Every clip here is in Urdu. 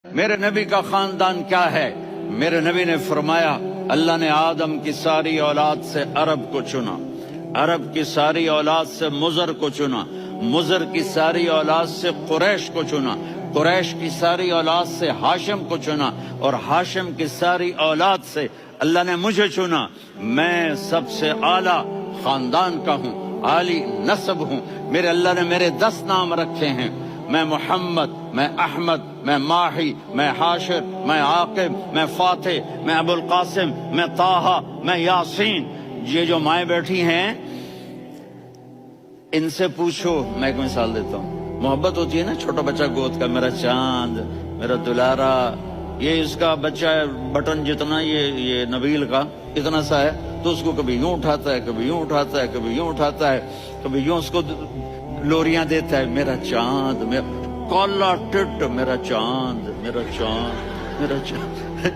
میرے نبی کا خاندان کیا ہے؟ میرے نبی نے فرمایا اللہ نے آدم کی ساری اولاد سے عرب کو چنا، عرب کی ساری اولاد سے مضر کو چنا، مضر کی ساری اولاد سے قریش کو چنا، قریش کی ساری اولاد سے ہاشم کو چنا، اور ہاشم کی ساری اولاد سے اللہ نے مجھے چنا۔ میں سب سے اعلیٰ خاندان کا ہوں، عالی نسب ہوں۔ میرے اللہ نے میرے 10 نام رکھے ہیں، میں محمد، میں احمد، میں ماہی، میں حاشر، میں عاقب، میں فاتح، میں ابو القاسم، میں طٰہٰ، میں یاسین۔ یہ جو مائیں بیٹھی ہیں ان سے پوچھو، میں ایک مثال دیتا ہوں، محبت ہوتی ہے نا چھوٹا بچہ گود کا، میرا چاند، میرا دلارا، یہ اس کا بچہ بٹن جتنا یہ نبیل کا اتنا سا ہے، تو اس کو کبھی یوں اٹھاتا ہے، کبھی یوں اٹھاتا ہے، کبھی یوں اٹھاتا ہے، کبھی یوں اس کو لوریاں دیتا ہے، میرا چاند، میرا کالا ٹٹ، میرا چاند، میرا چاند، میرا چاند۔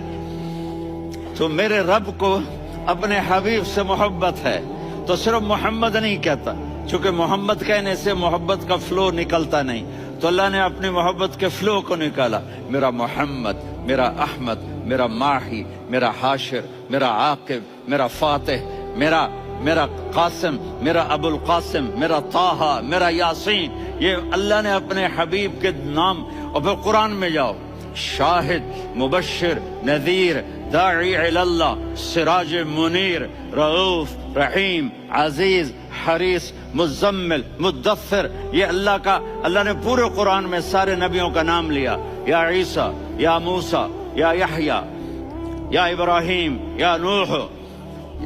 تو میرے رب کو اپنے حبیب سے محبت ہے، تو صرف محمد نہیں کہتا، چونکہ محمد کہنے سے محبت کا فلو نکلتا نہیں، تو اللہ نے اپنی محبت کے فلو کو نکالا، میرا محمد، میرا احمد، میرا ماہی، میرا حاشر، میرا عاقب، میرا فاتح، میرا قاسم، میرا ابو القاسم، میرا طٰہٰ، میرا یاسین۔ یہ اللہ نے اپنے حبیب کے نام، اور پھر قرآن میں جاؤ، شاہد، مبشر، نذیر، داعی اللہ، سراج منیر، رؤوف، رحیم، عزیز، حریص، مزمل، مدثر، یہ اللہ نے پورے قرآن میں سارے نبیوں کا نام لیا، یا عیسیٰ، یا موسیٰ، یا یحییٰ، یا ابراہیم، یا نوح،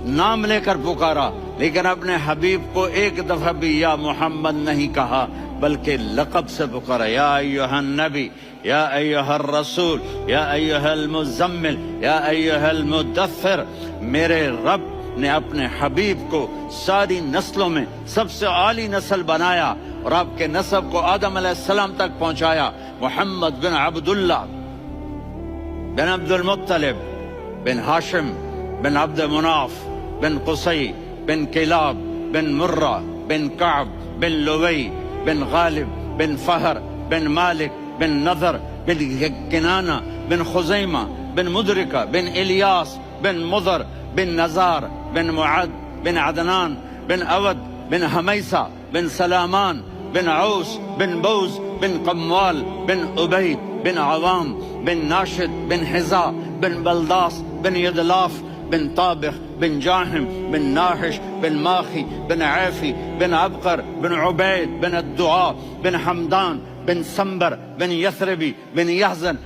نام لے کر پکارا، لیکن اپنے حبیب کو ایک دفعہ بھی یا محمد نہیں کہا، بلکہ لقب سے پکارا، یا ایھا النبی، یا ایھا الرسول، یا ایھا المزمل، یا ایھا المدثر۔ میرے رب نے اپنے حبیب کو ساری نسلوں میں سب سے عالی نسل بنایا، اور آپ کے نسب کو آدم علیہ السلام تک پہنچایا۔ محمد بن عبداللہ بن عبد المطلب بن ہاشم بن عبد مناف بن قصی بن کلاب بن مرہ بن کعب بن لوی بن غالب بن فہر بن مالک بن نضر بن کنانہ بن خزیمہ بن مدرکہ بن الیاس بن مضر بن نزار بن معد بن عدنان بن اود بن حمیسہ بن سلامان بن عوس بن بوز بن قموال بن عبید بن عوام بن ناشد بن حذاء بن بلداس بن یدلاف بن طابخ بن جاہم بن ناحش بن ماخی بن عیفی بن عبقر بن عبید بن الدعاء بن حمدان بن سنبر بن یثربی بن یحزن